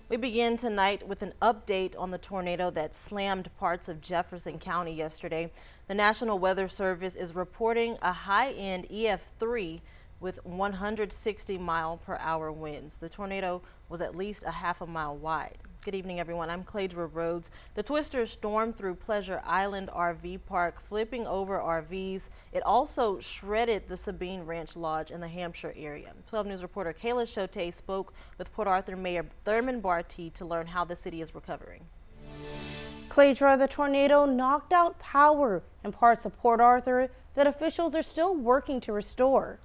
We begin tonight with an update on the tornado that slammed parts of Jefferson County yesterday. The National Weather Service is reporting a high-end EF-3 with 160-mile-per-hour winds. The tornado was at least a half a mile wide. Good evening, everyone. I'm Cladra Rhodes. The twister stormed through Pleasure Island RV Park, flipping over RVs. It also shredded the Sabine Ranch Lodge in the Hampshire area. 12 News reporter Kayla Shote spoke with Port Arthur Mayor Thurman Barty to learn how the city is recovering. Cladra, the tornado knocked out power in parts of Port Arthur that officials are still working to restore.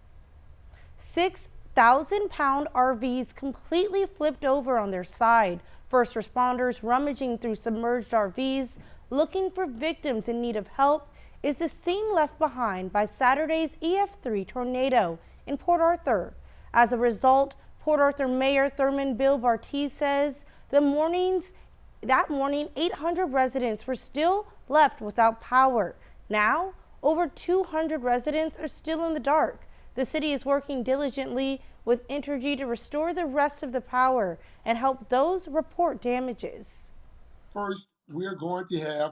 6,000-pound RVs completely flipped over on their side. First responders rummaging through submerged RVs looking for victims in need of help is the scene left behind by Saturday's EF-3 tornado in Port Arthur. As a result, Port Arthur Mayor Thurman Barty says that morning 800 residents were still left without power. Now, over 200 residents are still in the dark. The city is working diligently with Entergy to restore the rest of the power and help those report damages. First, we're going to have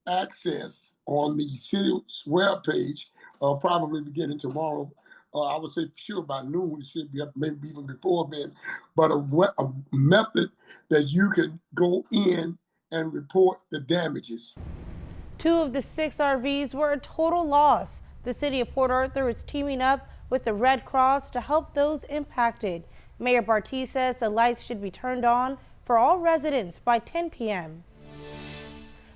access on the city's webpage, probably beginning tomorrow. I would say for sure by noon. It should be up, maybe even before then. But a method that you can go in and report the damages. 2 of the 6 RVs were a total loss. The city of Port Arthur is teaming up with the Red Cross to help those impacted. Mayor Barty says the lights should be turned on for all residents by 10 p.m.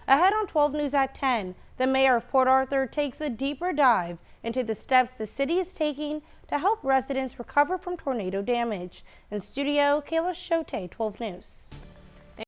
Ahead on 12 News at 10, the mayor of Port Arthur takes a deeper dive into the steps the city is taking to help residents recover from tornado damage. In studio, Kayla Shote, 12 News.